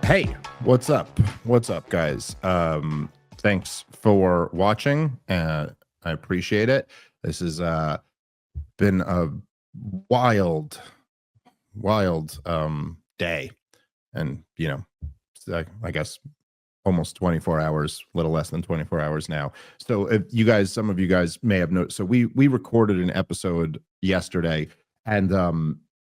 Hey, what's up? What's up, guys? Thanks for watching. I appreciate it. This has been a wild, wild day, and I guess almost 24 hours, a little less than 24 hours now. So, if you guys, some of you guys may have noticed. So we recorded an episode yesterday, and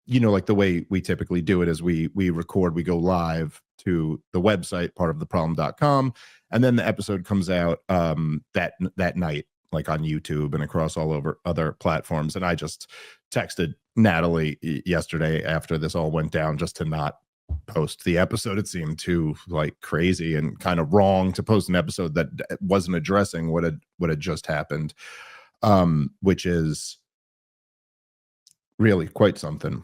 like the way we typically do it is we record, we go live to the website, partoftheproblem.com, and then the episode comes out that night, like on YouTube and across all over other platforms. And I just texted Natalie yesterday after this all went down just to not post the episode. It seemed too like crazy and kind of wrong to post an episode that wasn't addressing what had just happened, which is really quite something.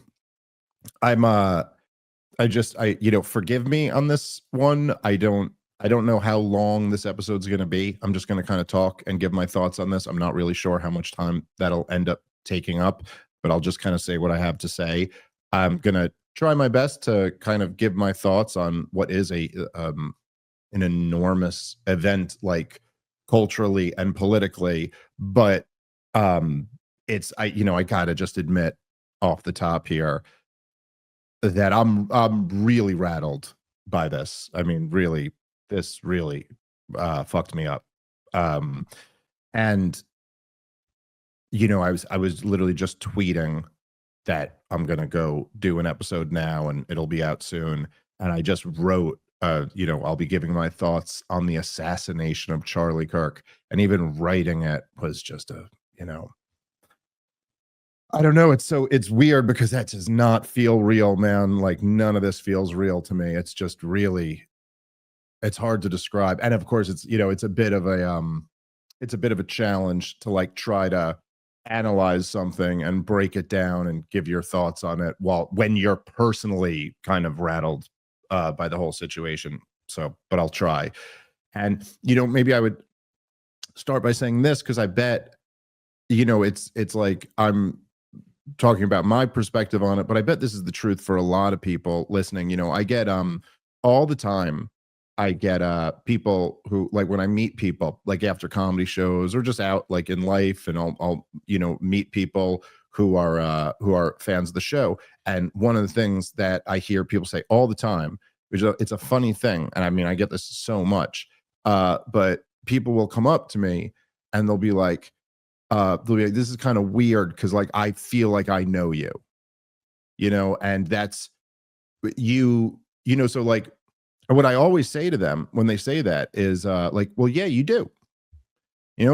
Forgive me on this one. I don't know how long this episode's going to be. I'm just going to kind of talk and give my thoughts on this. I'm not really sure how much time that'll end up taking up, but I'll just kind of say what I have to say. I'm going to try my best to kind of give my thoughts on what is an enormous event, like culturally and politically, but I gotta just admit off the top here that I'm really rattled by this. I mean, really, this really fucked me up. And I was literally just tweeting that I'm gonna go do an episode now and it'll be out soon. And I just wrote, I'll be giving my thoughts on the assassination of Charlie Kirk. And even writing it was just I don't know. It's weird because that does not feel real, man. Like none of this feels real to me. It's just really, it's hard to describe. And of course it's a bit of a challenge to like try to analyze something and break it down and give your thoughts on it when you're personally kind of rattled by the whole situation. So, but I'll try. And maybe I would start by saying this because I bet it's like I'm talking about my perspective on it, but I bet this is the truth for a lot of people listening. I get all the time I get people who, like, when I meet people like after comedy shows or just out like in life, and I'll meet people who are fans of the show. And one of the things that I hear people say all the time, which it's a funny thing, and I mean I get this so much, but people will come up to me and they'll be like, this is kind of weird because like I feel like I know you, and that's so like what I always say to them when they say that is like, well, yeah, you do.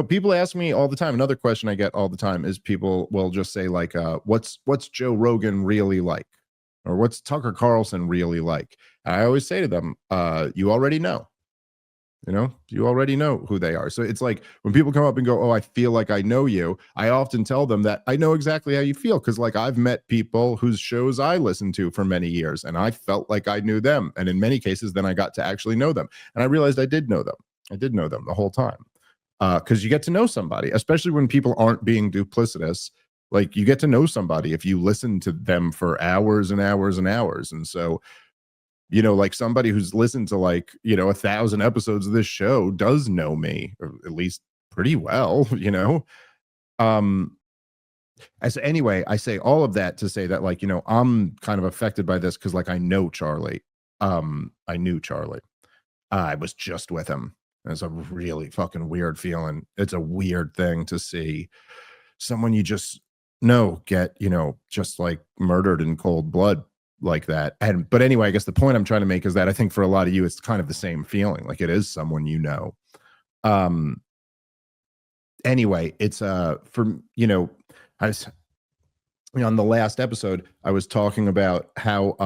People ask me all the time. Another question I get all the time is people will just say like, what's Joe Rogan really like? Or what's Tucker Carlson really like? And I always say to them, you already know. You already know who they are. So it's like when people come up and go, oh, I feel like I know you, I often tell them that I know exactly how you feel because like I've met people whose shows I listened to for many years and I felt like I knew them. And in many cases, then I got to actually know them. And I realized I did know them. I did know them the whole time. Because you get to know somebody, especially when people aren't being duplicitous. Like you get to know somebody if you listen to them for hours and hours and hours. And so like somebody who's listened to like 1,000 episodes of this show does know me, or at least pretty well. Anyway, I say all of that to say that like I'm kind of affected by this because like I know Charlie. I knew Charlie. I was just with him. It's a really fucking weird feeling. It's a weird thing to see someone you just know get just like murdered in cold blood like that. But anyway, I guess the point I'm trying to make is that I think for a lot of you it's kind of the same feeling, like it is someone anyway, it's for I was on the last episode I was talking about how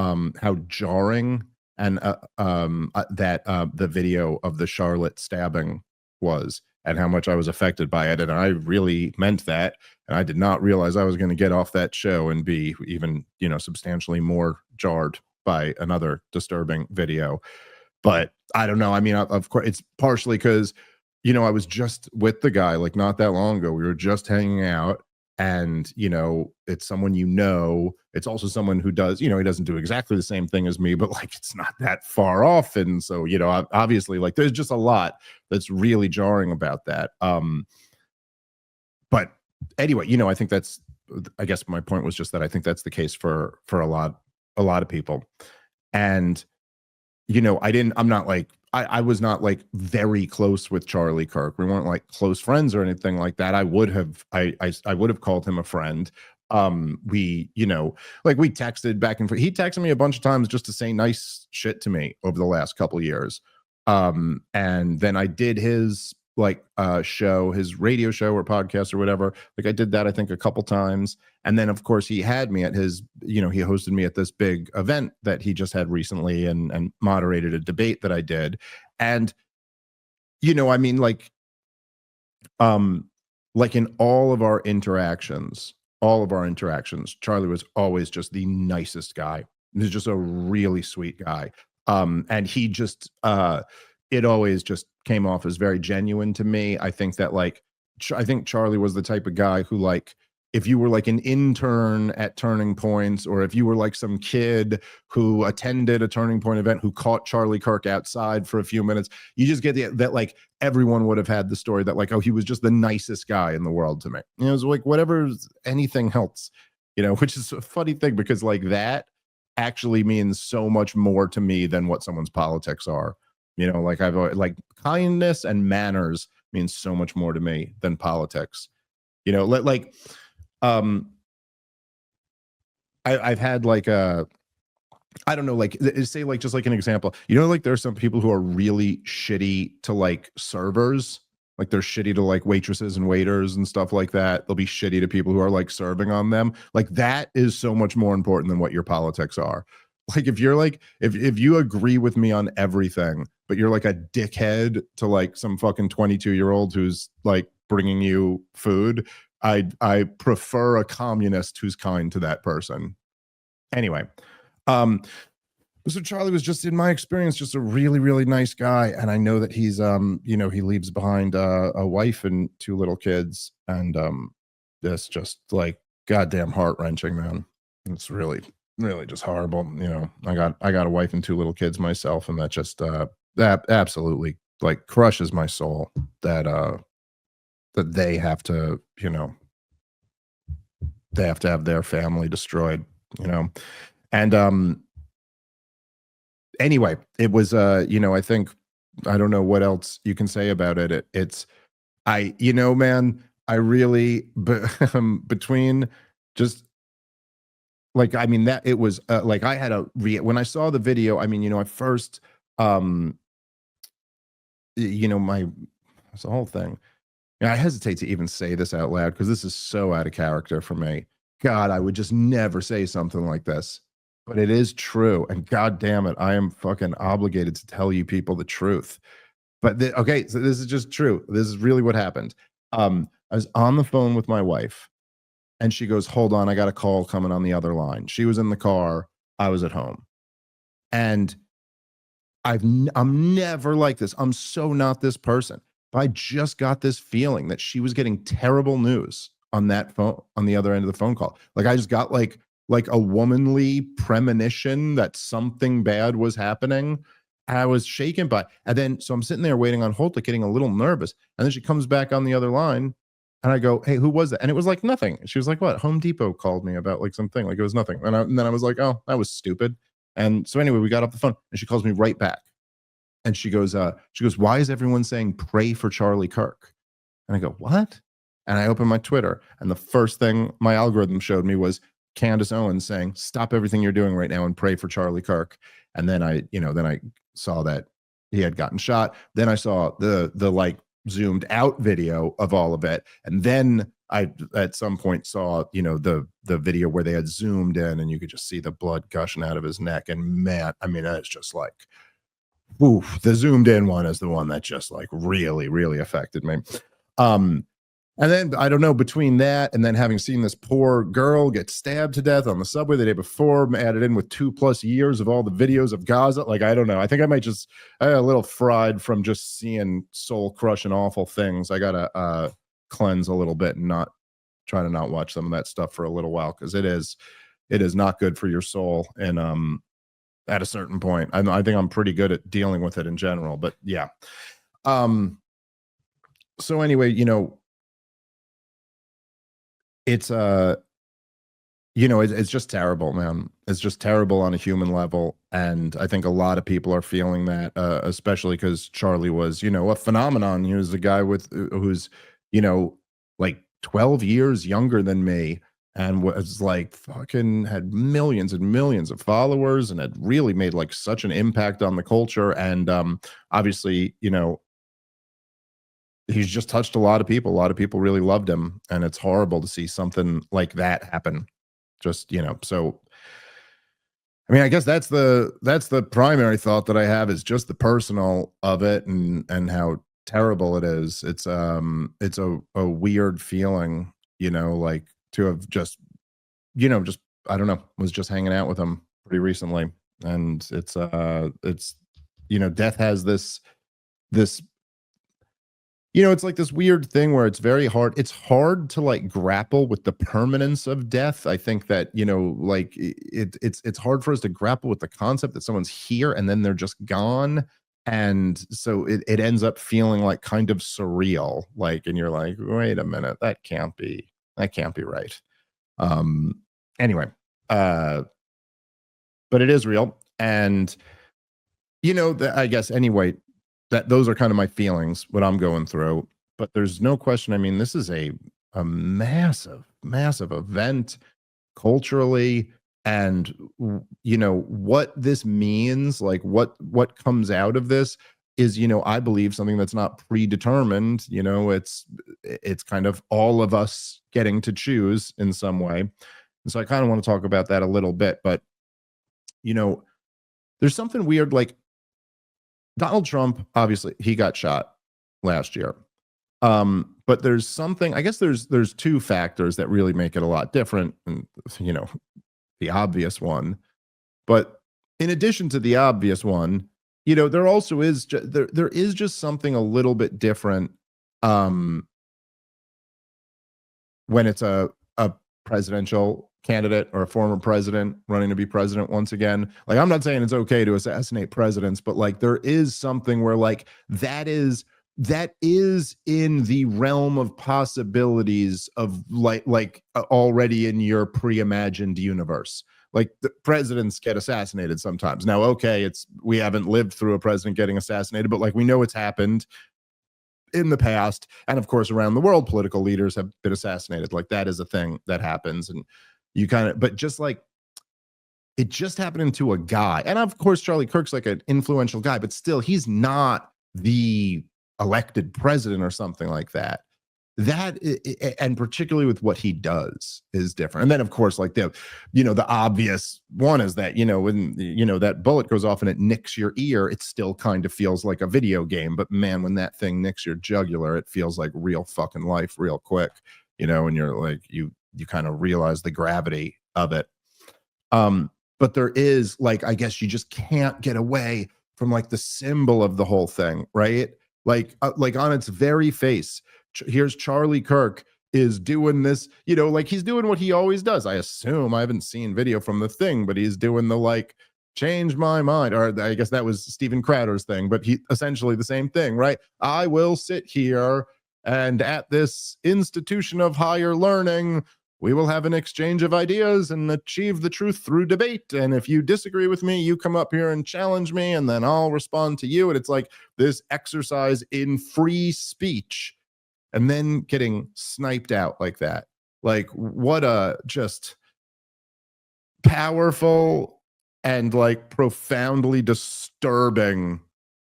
jarring and that the video of the Charlotte stabbing was and how much I was affected by it, and I really meant that. And I did not realize I was going to get off that show and be even, substantially more jarred by another disturbing video. But I don't know. I mean, of course, it's partially because, I was just with the guy like not that long ago. We were just hanging out. and it's someone, it's also someone who does, he doesn't do exactly the same thing as me, but like it's not that far off. And so obviously, like there's just a lot that's really jarring about that. But anyway, I think I guess my point was just that I think that's the case for a lot of people. And I'm not like, I was not like very close with Charlie Kirk. We weren't like close friends or anything like that. I would have called him a friend. We, like we texted back and forth. He texted me a bunch of times just to say nice shit to me over the last couple of years. And then I did his show, his radio show or podcast or whatever. Like I did that, I think, a couple times. And then of course he had me at his, he hosted me at this big event that he just had recently and moderated a debate that I did. And, I mean, like in all of our interactions, Charlie was always just the nicest guy. He was just a really sweet guy. And he just, it always just came off as very genuine to me. I think that I think Charlie was the type of guy who, like, if you were like an intern at Turning Points, or if you were like some kid who attended a Turning Point event who caught Charlie Kirk outside for a few minutes, you just get that like everyone would have had the story that like, oh, he was just the nicest guy in the world to me. It was like whatever, anything else, which is a funny thing because like that actually means so much more to me than what someone's politics are. Like I've like kindness and manners means so much more to me than politics. I've had like I don't know, like say like just like an example, like there are some people who are really shitty to like servers, like they're shitty to like waitresses and waiters and stuff like that. They'll be shitty to people who are like serving on them. Like that is so much more important than what your politics are. Like if you're like if you agree with me on everything, but you're like a dickhead to like some fucking 22-year-old who's like bringing you food, I prefer a communist who's kind to that person. Anyway, so Charlie was just, in my experience, just a really, really nice guy, and I know that he's he leaves behind a wife and 2 little kids, and that's just like goddamn heart-wrenching, man. It's really, really just horrible. I got a wife and 2 little kids myself, and that just that absolutely like crushes my soul that that they have to, they have to have their family destroyed, and anyway, it was I think, I don't know what else you can say about it. It's man, I really between just like, I mean, that it was like I had when I saw the video, I mean, at first my, it's the whole thing. I hesitate to even say this out loud because this is so out of character for me. God, I would just never say something like this, but it is true. And God damn it, I am fucking obligated to tell you people the truth. But okay, so this is just true. This is really what happened. I was on the phone with my wife, and she goes, "Hold on, I got a call coming on the other line." She was in the car. I was at home, and I'm never like this. I'm so not this person. But I just got this feeling that she was getting terrible news on that phone, on the other end of the phone call. Like I just got like a womanly premonition that something bad was happening. I was shaken by, and then so I'm sitting there waiting on hold, like getting a little nervous. And then she comes back on the other line, and I go, "Hey, who was that?" And it was like nothing. She was like, "What? Home Depot called me about like something." Like it was nothing. And then I was like, "Oh, that was stupid." And so anyway, we got off the phone, and she calls me right back. And she goes, "Why is everyone saying pray for Charlie Kirk?" And I go, "What?" And I open my Twitter, and the first thing my algorithm showed me was Candace Owens saying, "Stop everything you're doing right now and pray for Charlie Kirk." And then I saw that he had gotten shot. Then I saw the like zoomed out video of all of it. And then I at some point saw, the video where they had zoomed in and you could just see the blood gushing out of his neck. And man, I mean, it's just like, oof, the zoomed in one is the one that just like really, really affected me. And then I don't know, between that and then having seen this poor girl get stabbed to death on the subway the day before, added in with 2+ years of all the videos of Gaza, like I don't know. I think I got a little fried from just seeing soul crushing awful things. I gotta cleanse a little bit and not try to not watch some of that stuff for a little while, because it is not good for your soul. And at a certain point, I think I'm pretty good at dealing with it in general, but yeah. Um, so anyway, it's it's just terrible, man. It's just terrible on a human level, and I think a lot of people are feeling that, especially because Charlie was, a phenomenon. He was the guy who's, like 12 years younger than me, and was like fucking had millions and millions of followers, and had really made like such an impact on the culture. And obviously, he's just touched a lot of people. A lot of people really loved him, and it's horrible to see something like that happen. Just, so I mean, I guess that's the primary thought that I have, is just the personal of it, and how terrible it is. It's a weird feeling, like to have just, just, I don't know, was just hanging out with him pretty recently. And it's death has this it's like this weird thing where it's hard to like grapple with the permanence of death. I think that, like it's hard for us to grapple with the concept that someone's here and then they're just gone. And so it ends up feeling like kind of surreal. Like, and you're like, wait a minute, that can't be right. Um, anyway, uh, but it is real. And, I guess anyway, that those are kind of my feelings, what I'm going through. But there's no question. I mean, this is a massive, massive event culturally, and what this means, like what comes out of this is, I believe something that's not predetermined. It's kind of all of us getting to choose in some way. And so I kind of want to talk about that a little bit. But there's something weird, like Donald Trump, obviously, he got shot last year. But there's something, I guess there's two factors that really make it a lot different. And, the obvious one. But in addition to the obvious one, there also is, there is just something a little bit different when it's a presidential candidate or a former president running to be president once again. Like, I'm not saying it's okay to assassinate presidents, but like there is something where like that is in the realm of possibilities of already in your pre-imagined universe. Like, the presidents get assassinated sometimes. Now, okay, we haven't lived through a president getting assassinated, but like we know it's happened in the past. And of course, around the world, political leaders have been assassinated. Like, that is a thing that happens. And you kind of, but just like it just happened to a guy. And of course, Charlie Kirk's like an influential guy, but still, he's not the elected president or something like that. And particularly with what he does is different. And then of course, like the obvious one is that, when that bullet goes off and it nicks your ear, it still kind of feels like a video game. But man, when that thing nicks your jugular, it feels like real fucking life real quick, and you're like, you kind of realize the gravity of it. But there is, like, I guess you just can't get away from like the symbol of the whole thing, right? Like on its very face, here's Charlie Kirk is doing this, like he's doing what he always does. I assume, I haven't seen video from the thing, but he's doing the like change my mind, or I guess that was Steven Crowder's thing, but he essentially the same thing, right? I will sit here and at this institution of higher learning, we will have an exchange of ideas and achieve the truth through debate. And if you disagree with me, you come up here and challenge me, and then I'll respond to you. And it's like this exercise in free speech, and then getting sniped out like that. Like, what a just powerful and like profoundly disturbing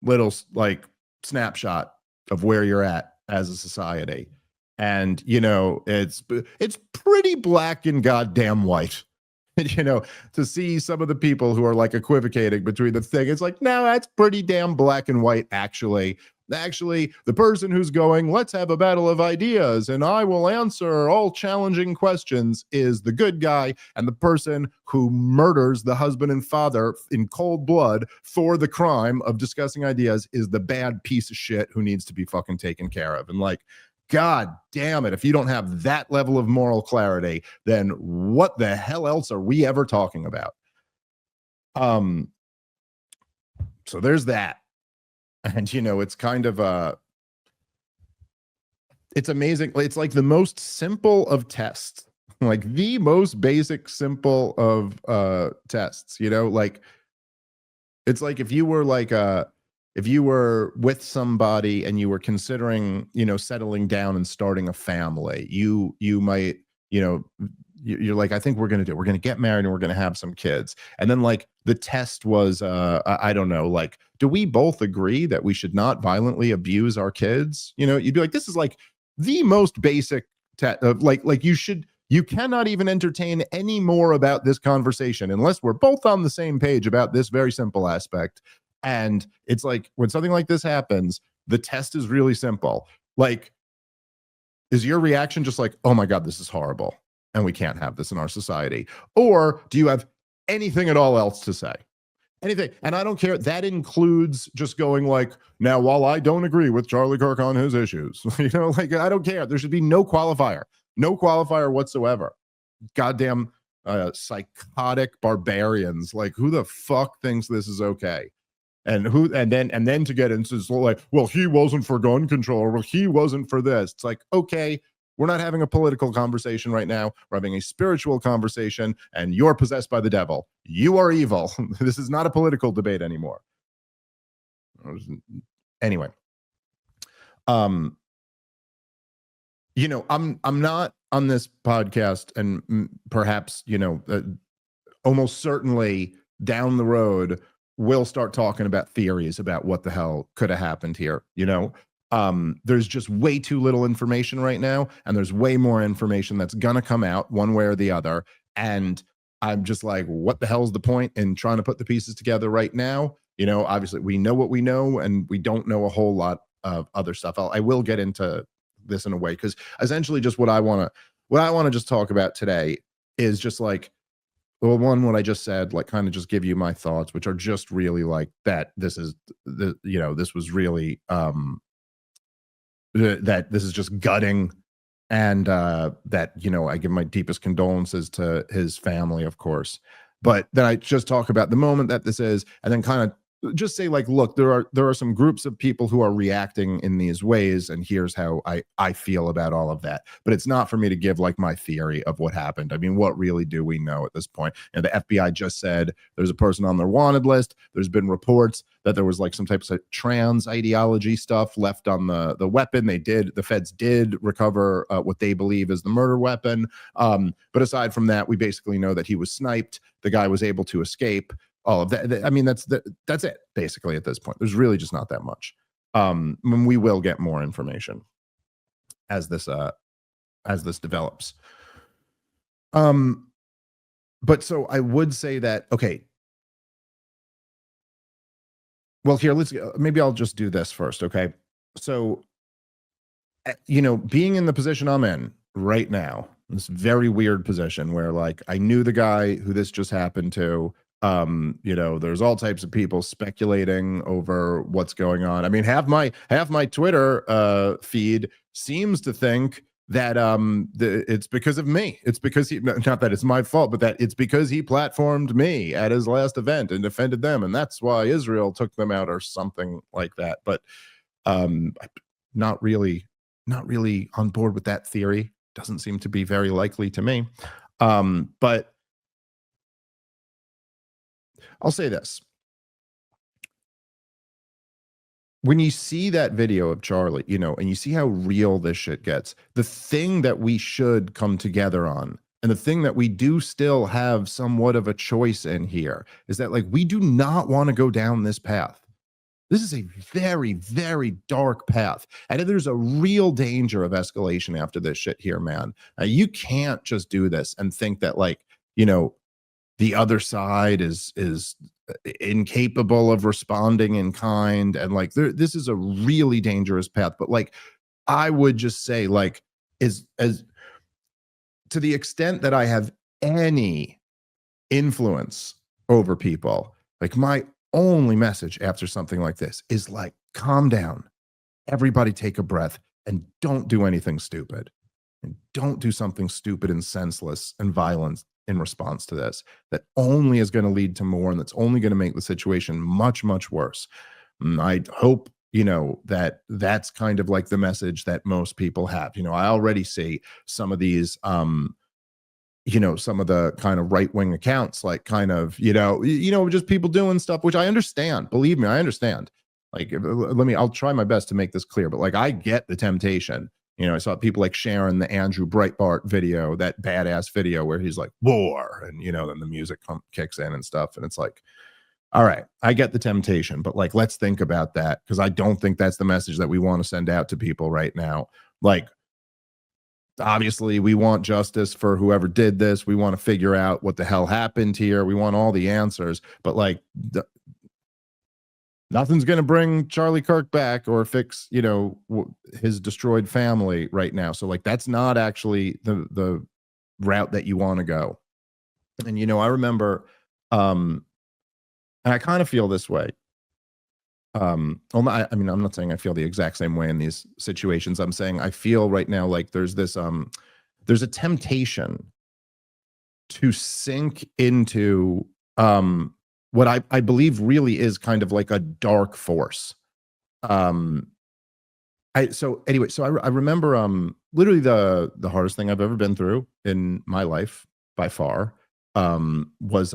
little like snapshot of where you're at as a society. And it's pretty black and goddamn white. To see some of the people who are like equivocating between the thing, it's like, no, that's pretty damn black and white. Actually, the person who's going, let's have a battle of ideas and I will answer all challenging questions, is the good guy, and the person who murders the husband and father in cold blood for the crime of discussing ideas is the bad piece of shit who needs to be fucking taken care of. And like, God damn it. If you don't have that level of moral clarity, then what the hell else are we ever talking about? Um, so there's that. And it's kind of it's amazing. It's like the most simple of tests, like the most basic simple of tests, like it's like if you were with somebody and you were considering, settling down and starting a family, you might, you know, you're like, I think we're gonna get married and we're gonna have some kids. And then like the test was, I don't know, like, do we both agree that we should not violently abuse our kids? You'd be like, this is like the most basic test of like you cannot even entertain any more about this conversation unless we're both on the same page about this very simple aspect. And it's like when something like this happens, the test is really simple. Like, is your reaction just like, oh my God, this is horrible and we can't have this in our society? Or do you have anything at all else to say? Anything. And I don't care. That includes just going like, now, while I don't agree with Charlie Kirk on his issues, like, I don't care. There should be no qualifier whatsoever. Goddamn psychotic barbarians. Like, who the fuck thinks this is okay? And then to get into like, well, he wasn't for gun control, or well, he wasn't for this. It's like, okay, we're not having a political conversation right now. We're having a spiritual conversation, and you're possessed by the devil. You are evil. This is not a political debate anymore. Anyway, I'm not on this podcast, and perhaps almost certainly down the road we'll start talking about theories about what the hell could have happened here. There's just way too little information right now, and there's way more information that's gonna come out one way or the other. And I'm just like, what the hell's the point in trying to put the pieces together right now? Obviously we know what we know, and we don't know a whole lot of other stuff. I will get into this in a way, because essentially just what I want to just talk about today is just like, well, one, what I just said, like kind of just give you my thoughts, which are just really like that this is this was really that this is just gutting, and that I give my deepest condolences to his family, of course. But then I just talk about the moment that this is, and then kind of just say like, look, there are some groups of people who are reacting in these ways, and here's how I feel about all of that. But it's not for me to give like my theory of what happened. I mean, what really do we know at this point? The FBI just said there's a person on their wanted list. There's been reports that there was like some types of trans ideology stuff left on the weapon. The feds did recover what they believe is the murder weapon. But aside from that, we basically know that he was sniped. The guy was able to escape. All of that. I mean, that's it basically at this point. There's really just not that much. We will get more information as this develops. But so I would say that, okay. Well, here, maybe I'll just do this first. Okay. So, being in the position I'm in right now, this very weird position where like I knew the guy who this just happened to. There's all types of people speculating over what's going on. I mean, half my Twitter feed seems to think that it's because of me. It's because not that it's my fault, but that it's because he platformed me at his last event and defended them, and that's why Israel took them out or something like that. But not really on board with that theory. Doesn't seem to be very likely to me. But I'll say this. When you see that video of Charlie, and you see how real this shit gets, the thing that we should come together on, and the thing that we do still have somewhat of a choice in here, is that like we do not want to go down this path. This is a very, very dark path. And there's a real danger of escalation after this shit here, man. You can't just do this and think that like, the other side is incapable of responding in kind, and like this is a really dangerous path. But like I would just say like as to the extent that I have any influence over people, like my only message after something like this is like, calm down, everybody take a breath, and don't do anything stupid. And don't do something stupid and senseless and violent in response to this that only is going to lead to more and that's only going to make the situation much, much worse. I hope, that that's kind of like the message that most people have. I already see some of these, some of the kind of right-wing accounts, like kind of, just people doing stuff, which I understand. Believe me, I understand. Like, I'll try my best to make this clear, but like, I get the temptation. I saw people like sharing the Andrew Breitbart video, that badass video where he's like, war. And, then the music kicks in and stuff. And it's like, all right, I get the temptation, but like, let's think about that. Cause I don't think that's the message that we want to send out to people right now. Like, obviously we want justice for whoever did this. We want to figure out what the hell happened here. We want all the answers, but like, nothing's going to bring Charlie Kirk back or fix, his destroyed family right now. So like, that's not actually the route that you want to go. And, I remember, and I kind of feel this way. I'm not saying I feel the exact same way in these situations. I'm saying I feel right now like there's this, there's a temptation to sink into, what I believe really is kind of like a dark force. I remember literally the hardest thing I've ever been through in my life by far was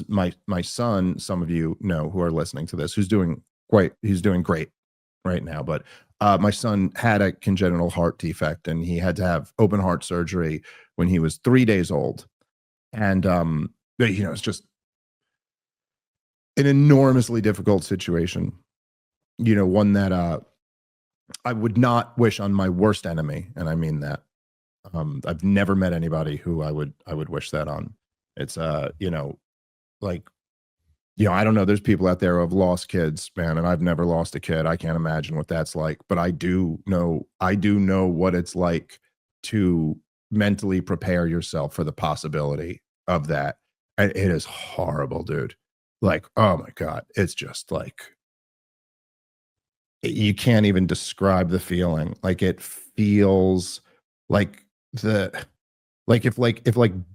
my son. Some of you know who are listening to this, he's doing great right now, but my son had a congenital heart defect and he had to have open heart surgery when he was 3 days old. And it's just an enormously difficult situation, one that I would not wish on my worst enemy, and I mean that. I've never met anybody who I would wish that on. It's like, I don't know. There's people out there who have lost kids, man, and I've never lost a kid. I can't imagine what that's like, but I do know what it's like to mentally prepare yourself for the possibility of that. And it is horrible, dude. Like, oh my God, it's just like, you can't even describe the feeling. Like, it feels like if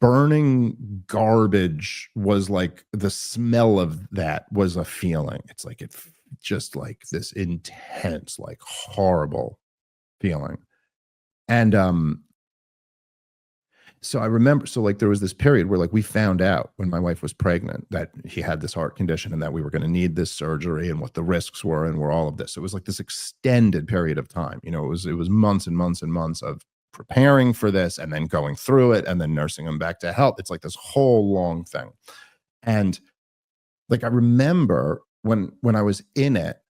burning garbage was like the smell of that was a feeling. It's like, it's just like this intense, like horrible feeling. And so I remember, there was this period where like we found out when my wife was pregnant that he had this heart condition and that we were going to need this surgery and what the risks were and were all of this. It was like this extended period of time. It was months and months and months of preparing for this and then going through it and then nursing him back to health. It's like this whole long thing. And like, I remember when I was in it,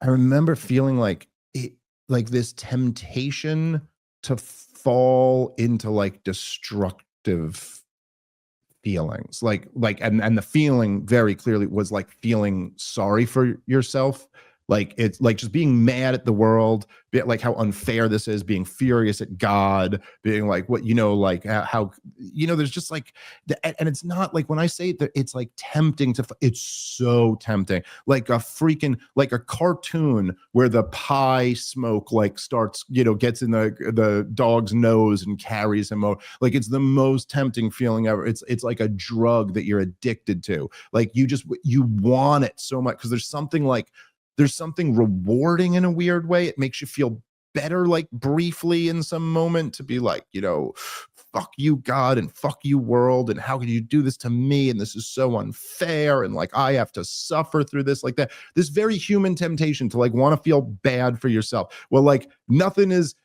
I remember feeling like this temptation to fall into like destructive feelings, and the feeling very clearly was like feeling sorry for yourself. Like, it's like just being mad at the world, like how unfair this is, being furious at God, being like, what, like how, there's just like, and it's not like, when I say that it's like tempting it's so tempting, like a cartoon where the pie smoke like starts, gets in the dog's nose and carries him over. Like, it's the most tempting feeling ever. It's like a drug that you're addicted to. Like, you want it so much because there's something rewarding in a weird way. It makes you feel better, like briefly in some moment, to be like, fuck you, God, and fuck you, world. And how could you do this to me? And this is so unfair. And like, I have to suffer through this, like that. This very human temptation to like want to feel bad for yourself. Well, like, nothing is,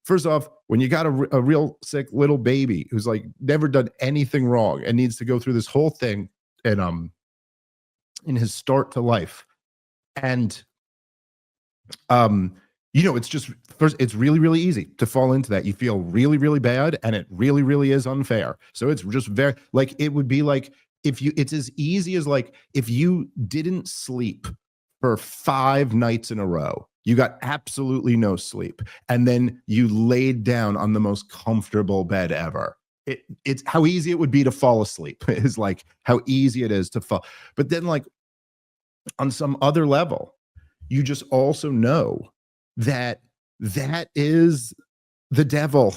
first off, when you got a real sick little baby who's like never done anything wrong and needs to go through this whole thing and in his start to life. And, it's just, first, it's really, really easy to fall into that. You feel really, really bad, and it really, really is unfair. So it's just very, like, it would be like, it's as easy as like, if you didn't sleep for 5 nights in a row, you got absolutely no sleep, and then you laid down on the most comfortable bed ever. It's how easy it would be to fall asleep is like how easy it is to fall. But then, like, on some other level, you just also know that that is the devil.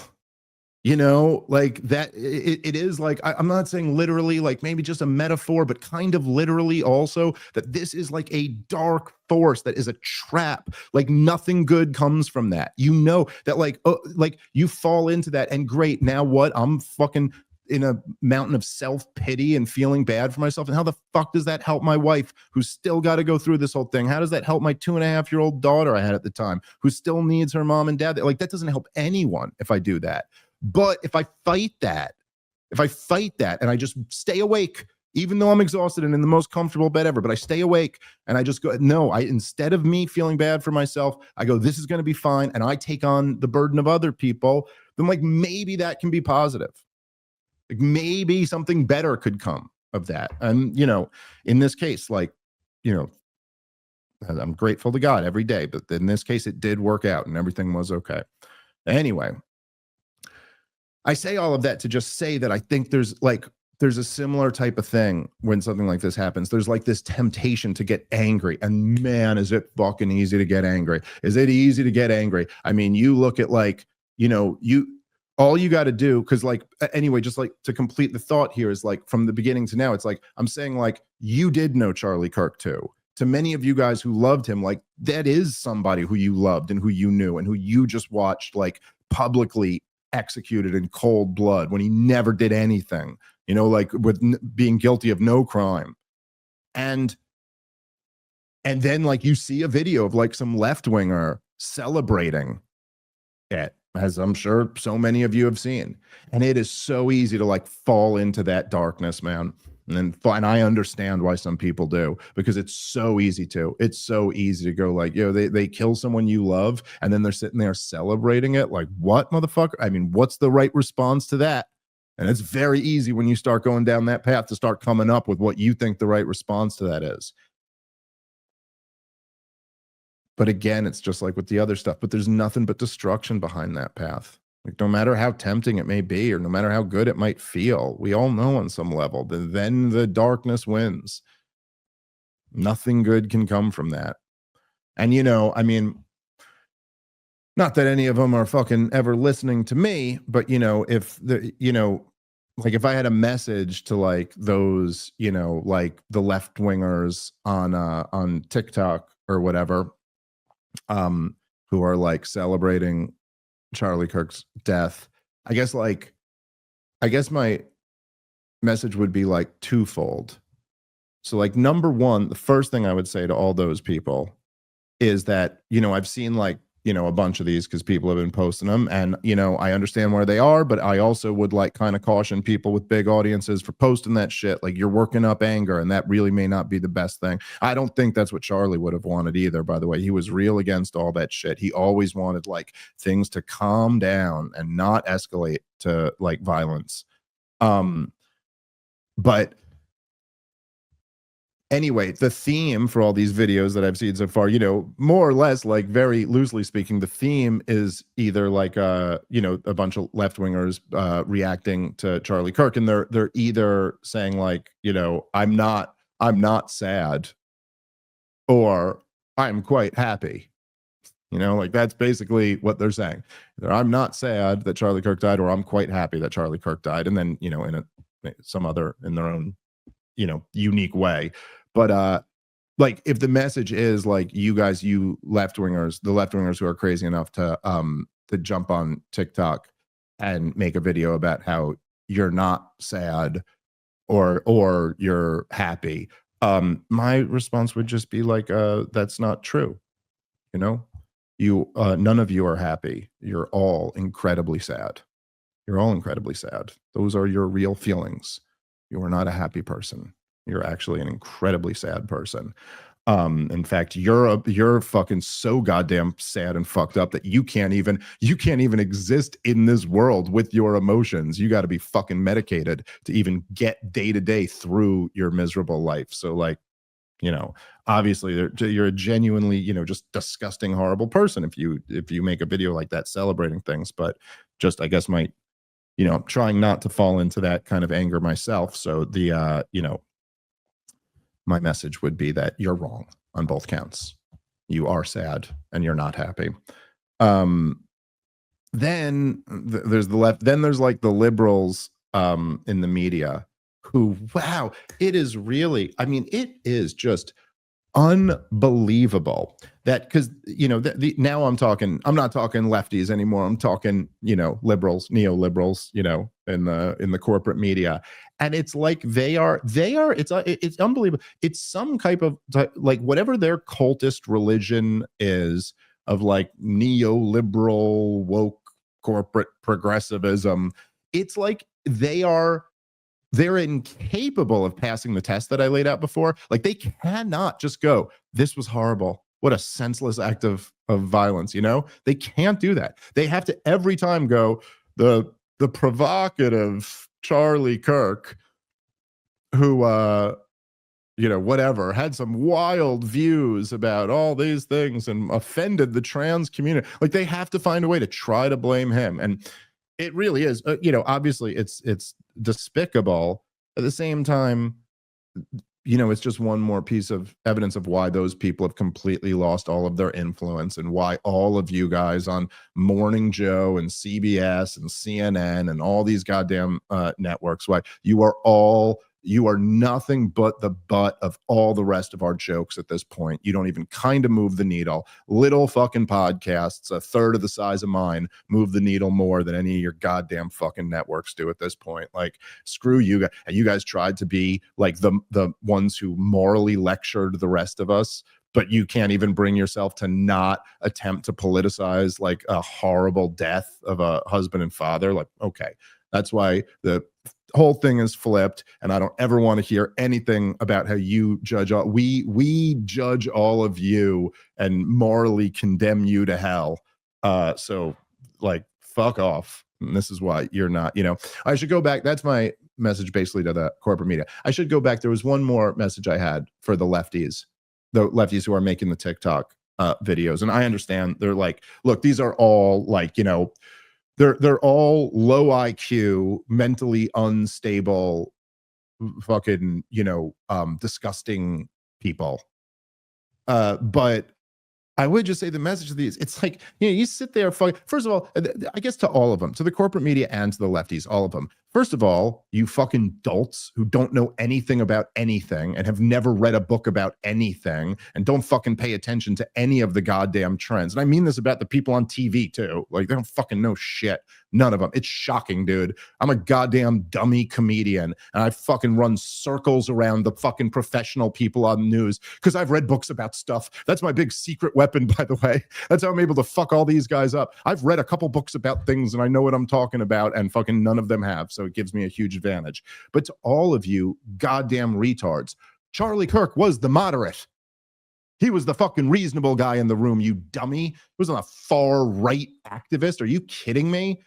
You know, like that, it is like, I'm not saying literally, like maybe just a metaphor, but kind of literally also, that this is like a dark force that is a trap. Like nothing good comes from that. You know that, like, oh, like you fall into that, and great. Now what? I'm fucking in a mountain of self-pity and feeling bad for myself. And how the fuck does that help my wife, who's still got to go through this whole thing? How does that help my 2.5-year-old daughter I had at the time, who still needs her mom and dad? Like that doesn't help anyone if I do that. But if I fight that, and I just stay awake, even though I'm exhausted and in the most comfortable bed ever, but I stay awake and I just go, no, instead of me feeling bad for myself, I go, this is going to be fine. And I take on the burden of other people. Then like, maybe that can be positive. Like maybe something better could come of that. And, you know, in this case, like, you know, I'm grateful to God every day, but in this case, it did work out and everything was okay. Anyway, I say all of that to just say that I think there's a similar type of thing when something like this happens. There's like this temptation to get angry, and man, is it fucking easy to get angry. Is it easy to get angry? I mean, you look at like, you know, all you got to do, because like, anyway, just like to complete the thought here is like from the beginning to now, it's like, I'm saying like, you did know Charlie Kirk too. To many of you guys who loved him, like that is somebody who you loved and who you knew and who you just watched like publicly executed in cold blood when he never did anything, you know, like with being guilty of no crime. And then like you see a video of like some left-winger celebrating it, as I'm sure so many of you have seen. And it is so easy to like fall into that darkness, man. And I understand why some people do, because it's so easy to go like, yo, they kill someone you love and then they're sitting there celebrating it. Like, what, motherfucker? I mean, what's the right response to that? And it's very easy when you start going down that path to start coming up with what you think the right response to that is. But again, it's just like with the other stuff, but there's nothing but destruction behind that path. Like no matter how tempting it may be, or no matter how good it might feel, we all know on some level that then the darkness wins. Nothing good can come from that. And, you know, I mean, not that any of them are fucking ever listening to me, but, you know, if the, you know, like if I had a message to like those, you know, like the left wingers on TikTok or whatever, who are like celebrating Charlie Kirk's death, I guess my message would be like twofold. So like number one, the first thing I would say to all those people is that, you know, I've seen like, you know, a bunch of these because people have been posting them, and, you know, I understand where they are, but I also would like kind of caution people with big audiences for posting that shit. Like you're working up anger, and that really may not be the best thing. I don't think that's what Charlie would have wanted either, by the way. He was real against all that shit. He always wanted like things to calm down and not escalate to like violence. But anyway, the theme for all these videos that I've seen so far, you know, more or less, like very loosely speaking, the theme is either like you know, a bunch of left-wingers reacting to Charlie Kirk, and they're either saying like, you know, I'm not sad, or I'm quite happy. You know, like that's basically what they're saying. Either I'm not sad that Charlie Kirk died, or I'm quite happy that Charlie Kirk died. And then, you know, in some other, in their own, you know, unique way. But like if the message is like, you guys, you left-wingers, the left-wingers who are crazy enough to jump on TikTok and make a video about how you're not sad or you're happy, my response would just be like, that's not true. You know, you none of you are happy. You're all incredibly sad. You're all incredibly sad. Those are your real feelings. You are not a happy person. You're actually an incredibly sad person. In fact, you're fucking so goddamn sad and fucked up that you can't even exist in this world with your emotions. You got to be fucking medicated to even get day to day through your miserable life. So like, you know, obviously you're a genuinely, you know, just disgusting, horrible person if you make a video like that celebrating things. But just, I guess my, you know, trying not to fall into that kind of anger myself. So the, you know, my message would be that you're wrong on both counts. You are sad and you're not happy. Um, then there's the left. Then there's like the liberals in the media who, wow, it is really. I mean, it is just unbelievable that because now I'm not talking lefties anymore. I'm talking liberals, neoliberals, in the corporate media, and it's like it's unbelievable. It's some type of like whatever their cultist religion is of like neoliberal woke corporate progressivism. It's like they're incapable of passing the test that I laid out before. Like they cannot just go, this was horrible. What a senseless act of violence, They can't do that. They have to every time go, the provocative Charlie Kirk, who whatever, had some wild views about all these things and offended the trans community. Like they have to find a way to try to blame him. And it really is, obviously it's despicable. At the same time, it's just one more piece of evidence of why those people have completely lost all of their influence and why all of you guys on Morning Joe and CBS and CNN and all these goddamn networks, why you are nothing but the butt of all the rest of our jokes at this point. You don't even kind of move the needle. Little fucking podcasts, a third of the size of mine, move the needle more than any of your goddamn fucking networks do at this point. Like, screw you guys. And you guys tried to be like the ones who morally lectured the rest of us, but you can't even bring yourself to not attempt to politicize like a horrible death of a husband and father. Like, okay, that's why the whole thing is flipped, and I don't ever want to hear anything about how you judge all. We judge all of you and morally condemn you to hell. So like fuck off. And this is why you're not, I should go back. That's my message basically to the corporate media. I should go back. There was one more message I had for the lefties who are making the TikTok videos. And I understand they're like, look, these are all like, they're all low IQ, mentally unstable, fucking, disgusting people. But I would just say the message of these, it's like, you sit there, first of all, I guess to all of them, to the corporate media and to the lefties, all of them. First of all, you fucking dolts who don't know anything about anything and have never read a book about anything and don't fucking pay attention to any of the goddamn trends. And I mean this about the people on TV too. Like they don't fucking know shit. None of them. It's shocking, dude. I'm a goddamn dummy comedian and I fucking run circles around the fucking professional people on the news because I've read books about stuff. That's my big secret weapon, by the way. That's how I'm able to fuck all these guys up. I've read a couple books about things and I know what I'm talking about, and fucking none of them have. So it gives me a huge advantage. But to all of you goddamn retards, Charlie Kirk was the moderate. He was the fucking reasonable guy in the room, you dummy. He wasn't a far right activist. Are you kidding me?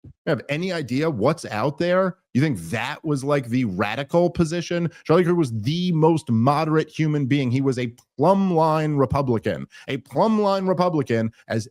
You have any idea what's out there? You think that was like the radical position? Charlie Kirk was the most moderate human being. He was a plumb line Republican. A plumb line Republican, as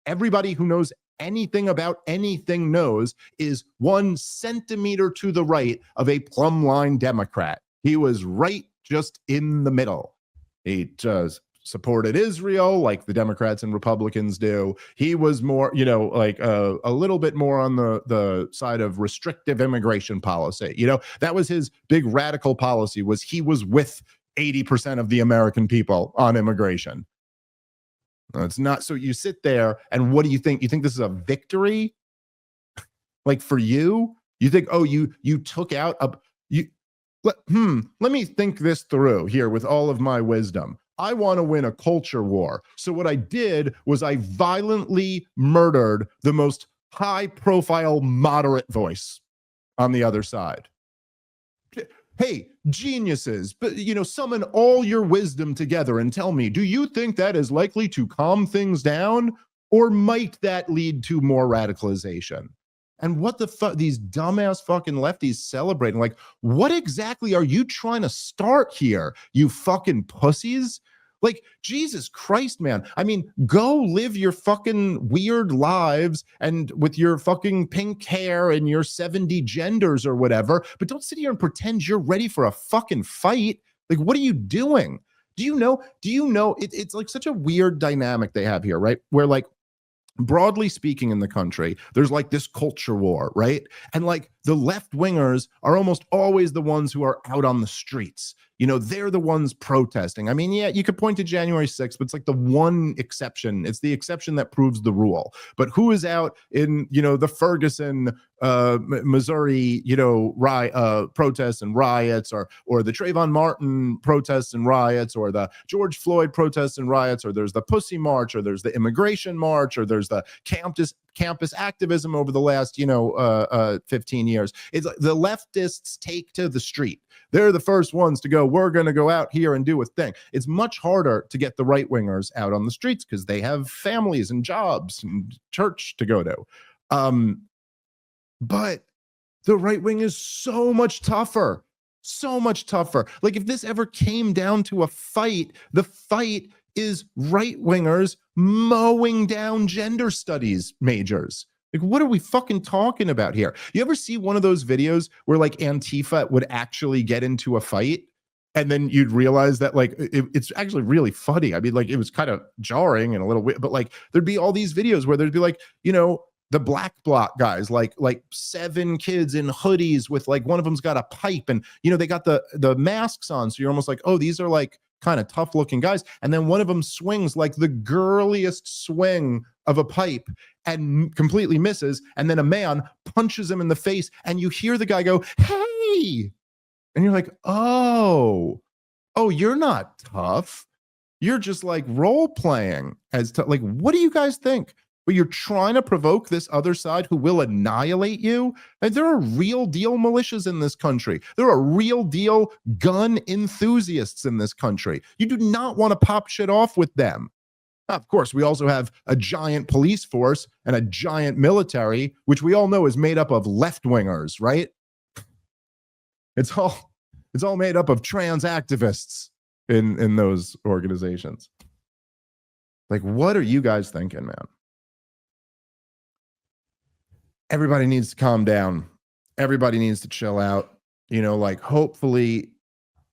everybody who knows anything about anything knows, is 1 centimeter to the right of a plumb line Democrat. He was right just in the middle. He just supported Israel like the Democrats and Republicans do. He was more, like a little bit more on the side of restrictive immigration policy. That was his big radical policy, was he was with 80% of the American people on immigration. It's not. So you sit there and what do you think? You think this is a victory? Like for you? You think, oh, you took out let me think this through here with all of my wisdom. I want to win a culture war. So what I did was I violently murdered the most high profile moderate voice on the other side. Hey, geniuses, but summon all your wisdom together and tell me, do you think that is likely to calm things down, or might that lead to more radicalization? And what the fuck, these dumbass fucking lefties celebrating? Like, what exactly are you trying to start here, you fucking pussies? Like, Jesus Christ, man. I mean, go live your fucking weird lives and with your fucking pink hair and your 70 genders or whatever, but don't sit here and pretend you're ready for a fucking fight. Like, what are you doing? Do you know, it's like such a weird dynamic they have here, right? Where like, broadly speaking in the country, there's like this culture war, right? And like the left wingers are almost always the ones who are out on the streets. You know, they're the ones protesting. I mean, yeah, you could point to January 6th, but it's like the one exception. It's the exception that proves the rule. But who is out in, you know, the Ferguson, Missouri, you know, protests and riots, or the Trayvon Martin protests and riots, or the George Floyd protests and riots, or there's the Pussy March, or there's the immigration march, or there's the campus activism over the last, 15 years. It's like the leftists take to the street. They're the first ones to go, we're going to go out here and do a thing. It's much harder to get the right wingers out on the streets because they have families and jobs and church to go to. But the right wing is so much tougher. So much tougher. Like if this ever came down to a fight, the fight is right wingers mowing down gender studies majors. Like, what are we fucking talking about here? You ever see one of those videos where like Antifa would actually get into a fight? And then you'd realize that like it's actually really funny. I mean, like it was kind of jarring and a little weird, but like there'd be all these videos where there'd be like, the black bloc guys, like 7 kids in hoodies with like one of them's got a pipe and, they got the masks on. So you're almost like, oh, these are like kind of tough looking guys. And then one of them swings like the girliest swing of a pipe and completely misses. And then a man punches him in the face and you hear the guy go, hey, and you're like, oh, you're not tough. You're just like role playing as like, what do you guys think? But you're trying to provoke this other side who will annihilate you. And there are real deal militias in this country. There are real deal gun enthusiasts in this country. You do not want to pop shit off with them. Of course, we also have a giant police force and a giant military, which we all know is made up of left-wingers, right? It's all made up of trans activists in those organizations. Like, what are you guys thinking, man? Everybody needs to calm down. Everybody needs to chill out. Like hopefully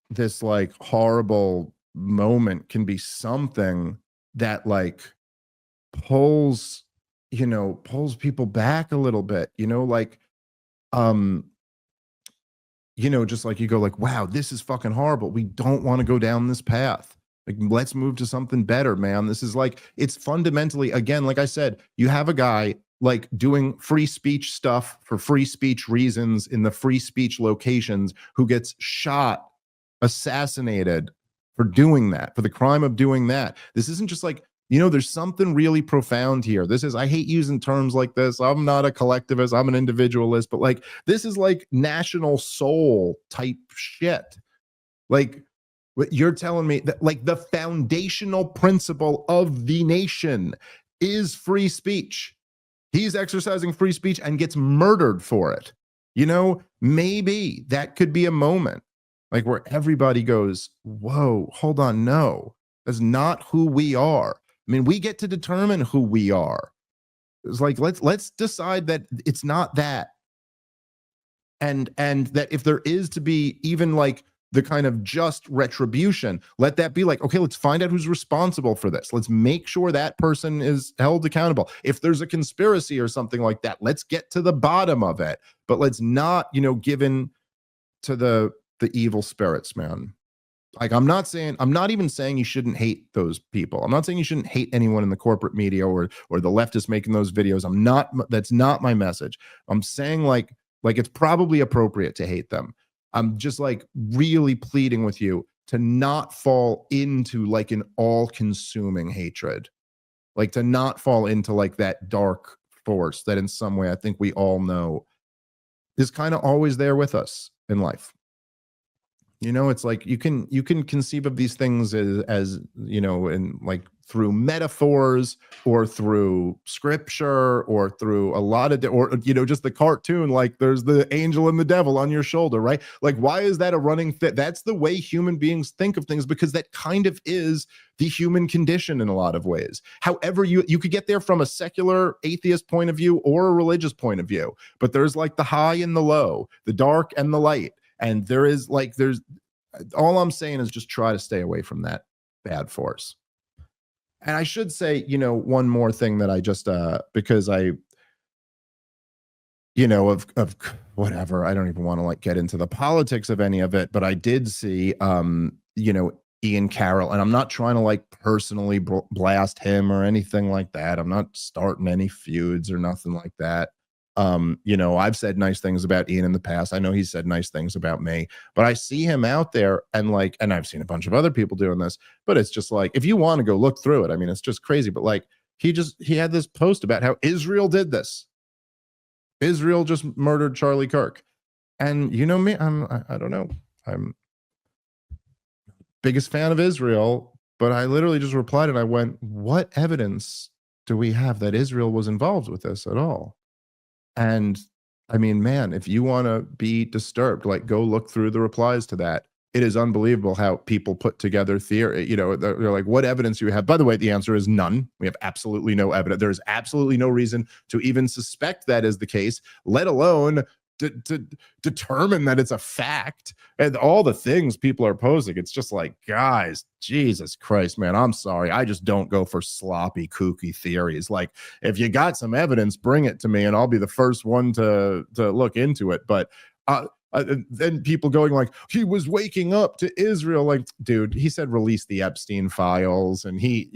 this like horrible moment can be something that like pulls people back a little bit, just like you go like, wow, this is fucking horrible. We don't want to go down this path. Like, let's move to something better, man. This is like, it's fundamentally, again, like I said, you have a guy like doing free speech stuff for free speech reasons in the free speech locations who gets shot, assassinated for doing that, for the crime of doing that. This isn't just like, there's something really profound here. This is, I hate using terms like this. I'm not a collectivist. I'm an individualist, but like, this is like national soul type shit. Like, what you're telling me that like the foundational principle of the nation is free speech. He's exercising free speech and gets murdered for it. Maybe that could be a moment like where everybody goes, whoa, hold on. No, that's not who we are. I mean, we get to determine who we are. It's like, let's decide that it's not that. And that if there is to be even like the kind of just retribution, let that be like, okay, let's find out who's responsible for this. Let's make sure that person is held accountable. If there's a conspiracy or something like that, let's get to the bottom of it. But let's not, give in to the evil spirits, man. Like, I'm not even saying you shouldn't hate those people. I'm not saying you shouldn't hate anyone in the corporate media or the leftists making those videos. That's not my message. I'm saying like it's probably appropriate to hate them. I'm just like really pleading with you to not fall into like an all-consuming hatred, like to not fall into like that dark force that in some way I think we all know is kind of always there with us in life. It's like you can conceive of these things as in like through metaphors or through scripture or through a lot of just the cartoon, like there's the angel and the devil on your shoulder, right? Like, why is that a running fit? That's the way human beings think of things, because that kind of is the human condition in a lot of ways. However, you could get there from a secular atheist point of view or a religious point of view, but there's like the high and the low, the dark and the light. And there's all I'm saying is just try to stay away from that bad force. And I should say, one more thing that I just because I, of whatever, I don't even want to like get into the politics of any of it, but I did see Ian Carroll, and I'm not trying to like personally blast him or anything like that. I'm not starting any feuds or nothing like that. I've said nice things about Ian in the past. I know he's said nice things about me, but I see him out there and I've seen a bunch of other people doing this, but it's just like, if you want to go look through it, I mean, it's just crazy. But like, he had this post about how Israel did this. Israel just murdered Charlie Kirk. And you know me, I don't know. I'm biggest fan of Israel, but I literally just replied and I went, what evidence do we have that Israel was involved with this at all? And I mean, man, if you want to be disturbed, like go look through the replies to that. It is unbelievable how people put together theory. They're like, what evidence do you have? By the way, the answer is none. We have absolutely no evidence. There's absolutely no reason to even suspect that is the case, let alone to determine that it's a fact. And all the things people are posing, it's just like, guys, Jesus Christ, man, I'm sorry. I just don't go for sloppy, kooky theories. Like, if you got some evidence, bring it to me and I'll be the first one to look into it. But then people going like, he was waking up to Israel. Like, dude, he said release the Epstein files, and he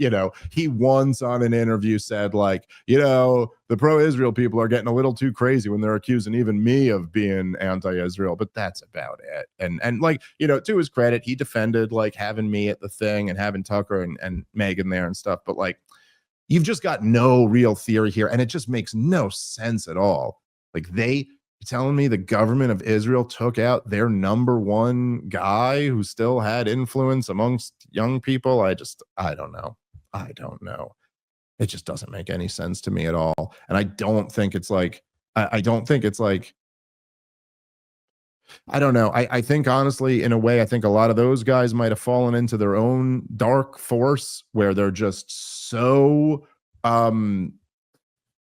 once on an interview said like, the pro-Israel people are getting a little too crazy when they're accusing even me of being anti-Israel, but that's about it. And like, to his credit, he defended like having me at the thing and having Tucker and Megan there and stuff, but like, you've just got no real theory here, and it just makes no sense at all. Like, telling me the government of Israel took out their number one guy who still had influence amongst young people. I don't know. It just doesn't make any sense to me at all. And I don't think it's like, I don't know. I think honestly, in a way, I think a lot of those guys might have fallen into their own dark force where they're just so,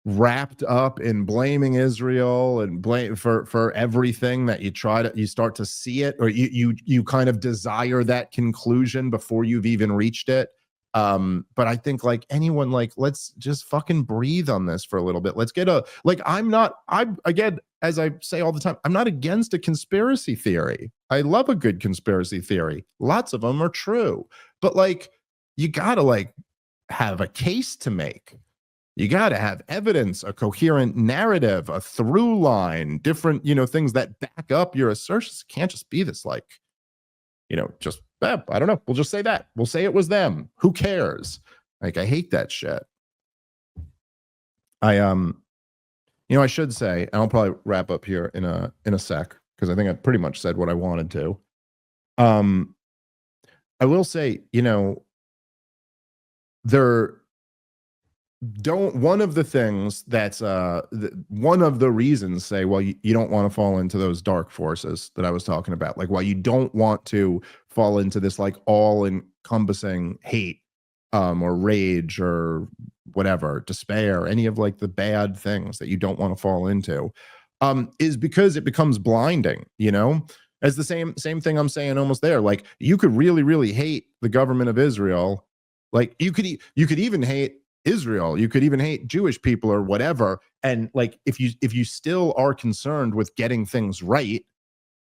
wrapped up in blaming Israel and blame for everything that you start to see it, or you kind of desire that conclusion before you've even reached it. But I think like anyone, like, let's just fucking breathe on this for a little bit. Let's get I'm again, as I say all the time, I'm not against a conspiracy theory. I love a good conspiracy theory. Lots of them are true, but like, you gotta like have a case to make. You got to have evidence, a coherent narrative, a through line, different, things that back up your assertions. It can't just be this like, just, I don't know. We'll just say that. We'll say it was them. Who cares? Like, I hate that shit. I should say, and I'll probably wrap up here in a sec, because I think I pretty much said what I wanted to. I will say, one of the things that's one of the reasons, say, well, you don't want to fall into those dark forces that I was talking about, like why you don't want to fall into this like all encompassing hate or rage or whatever, despair, any of like the bad things that you don't want to fall into, is because it becomes blinding. As the same thing I'm saying almost there. Like, you could really, really hate the government of Israel. Like, you could even hate Israel. You could even hate Jewish people or whatever. And like, if you still are concerned with getting things right,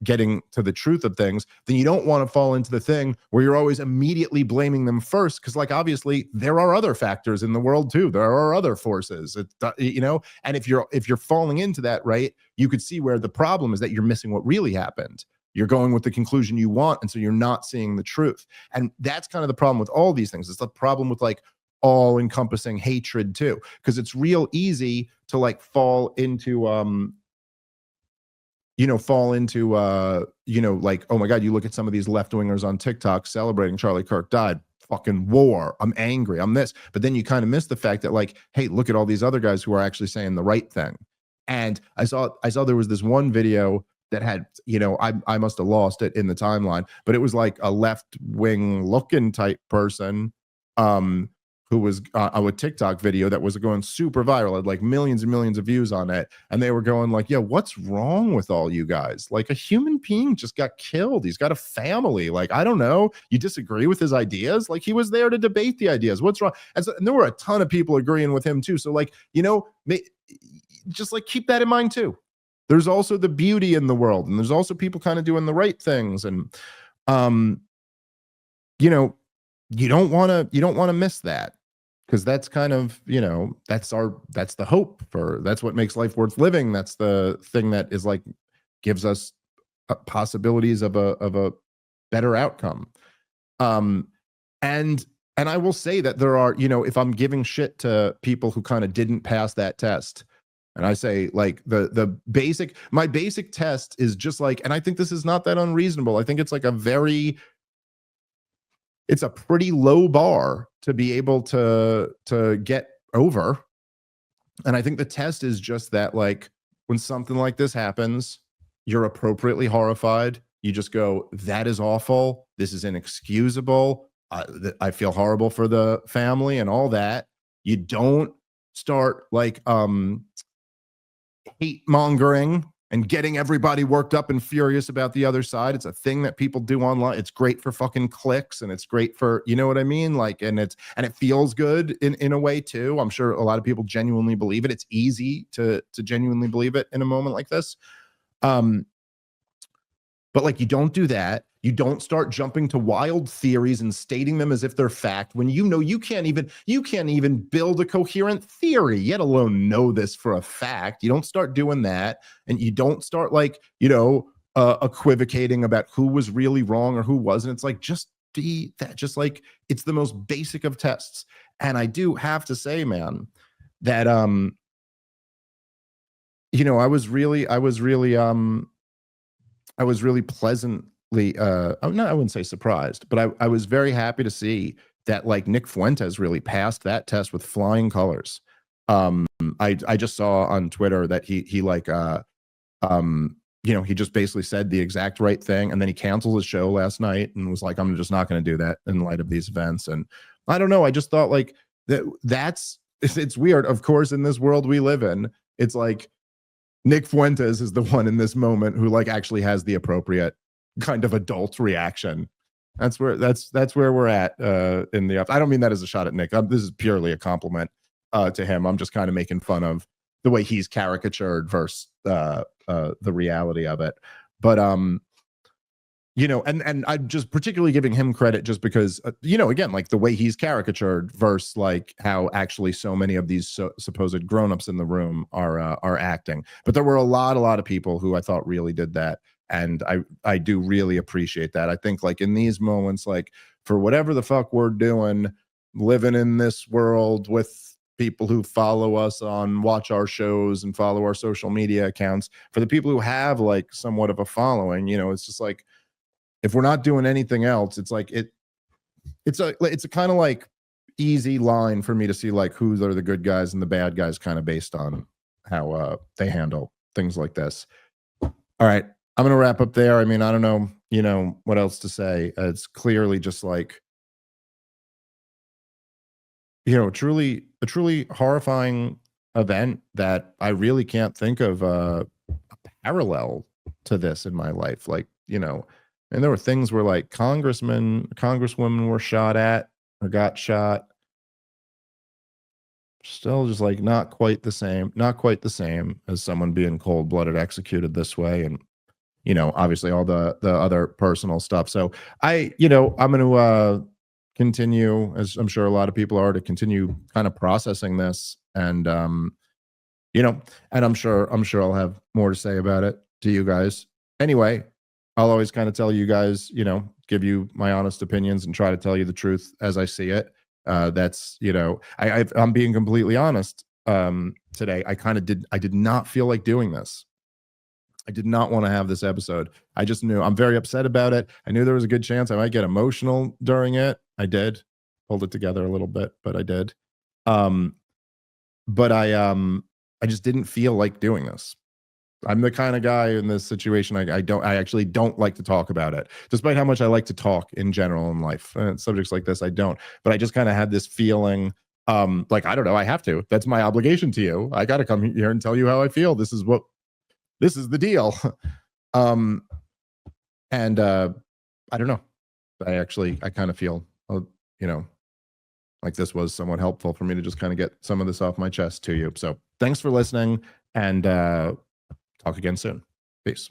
getting to the truth of things, then you don't want to fall into the thing where you're always immediately blaming them first. Cause like, obviously there are other factors in the world too. There are other forces, and if you're falling into that, right, you could see where the problem is that you're missing what really happened. You're going with the conclusion you want. And so you're not seeing the truth. And that's kind of the problem with all these things. It's the problem with like all encompassing hatred too, because it's real easy to like fall into like, oh my God, you look at some of these left-wingers on TikTok celebrating Charlie Kirk died, fucking war, I'm angry, I'm this. But then you kind of miss the fact that like, hey, look at all these other guys who are actually saying the right thing. And I saw there was this one video that had, I must have lost it in the timeline, but it was like a left-wing looking type person who who was on a TikTok video that was going super viral, had like millions and millions of views on it. And they were going like, yeah, what's wrong with all you guys? Like, a human being just got killed. He's got a family. Like, I don't know. You disagree with his ideas? Like, he was there to debate the ideas. What's wrong? And there were a ton of people agreeing with him too. So like, just like keep that in mind too. There's also the beauty in the world, and there's also people kind of doing the right things. And, you don't want to miss that, because that's kind of, that's the hope that's what makes life worth living. That's the thing that is like, gives us possibilities of a better outcome. And I will say that there are, if I'm giving shit to people who kind of didn't pass that test, and I say like my basic test is just like, and I think this is not that unreasonable. I think it's like it's a pretty low bar to be able to get over. And I think the test is just that, like, when something like this happens, you're appropriately horrified. You just go, that is awful. This is inexcusable. I feel horrible for the family and all that. You don't start like hate mongering and getting everybody worked up and furious about the other side. It's a thing that people do online. It's great for fucking clicks, and it's great for, you know what I mean? Like, and it feels good in a way too. I'm sure a lot of people genuinely believe it. It's easy to genuinely believe it in a moment like this. But like, you don't do that. You don't start jumping to wild theories and stating them as if they're fact, when you can't even build a coherent theory, let alone know this for a fact. You don't start doing that, and you don't start like, equivocating about who was really wrong or who wasn't. It's like, just be that, just like, it's the most basic of tests. And I do have to say, man, that I was really pleasantly I wouldn't say surprised, but I was very happy to see that like Nick Fuentes really passed that test with flying colors. I just saw on Twitter that he just basically said the exact right thing, and then he canceled his show last night and was like, I'm just not going to do that in light of these events. And I don't know, I just thought like it's weird. Of course, in this world we live in, it's like Nick Fuentes is the one in this moment who like actually has the appropriate kind of adult reaction. That's where we're at in the. I don't mean that as a shot at Nick. This is purely a compliment to him. I'm just kind of making fun of the way he's caricatured versus the reality of it. But and I'm just particularly giving him credit just because again, like the way he's caricatured versus like how actually so many of these supposed grown-ups in the room are acting. But there were a lot of people who I thought really did that. And I do really appreciate that. I think like in these moments, like for whatever the fuck we're doing, living in this world with people who follow us watch our shows and follow our social media accounts, for the people who have like somewhat of a following, it's just like, if we're not doing anything else, it's like it's a kind of like easy line for me to see like who are the good guys and the bad guys, kind of based on how they handle things like this. All right. I'm going to wrap up there. I mean, I don't know, what else to say. It's clearly just like, a truly horrifying event that I really can't think of a parallel to this in my life. Like, and there were things where like congresswomen were shot at or got shot. Still just like not quite the same as someone being cold-blooded executed this way. And obviously all the other personal stuff. So I'm going to continue, as I'm sure a lot of people are, to continue kind of processing this. And, and I'm sure I'll have more to say about it to you guys. Anyway, I'll always kind of tell you guys, give you my honest opinions and try to tell you the truth as I see it. That's, I'm being completely honest today. I did not feel like doing this. I did not want to have this episode. I just knew I'm very upset about it. I knew there was a good chance I might get emotional during it. I did. Pulled it together a little bit, but I did. But I just didn't feel like doing this. I'm the kind of guy in this situation. I actually don't like to talk about it, despite how much I like to talk in general in life. Subjects like this, I don't. But I just kind of had this feeling Like, I don't know, I have to. That's my obligation to you. I got to come here and tell you how I feel. This is the deal. um, and I don't know. I kind of feel, you know, like this was somewhat helpful for me to just kind of get some of this off my chest to you. So thanks for listening, and talk again soon. Peace.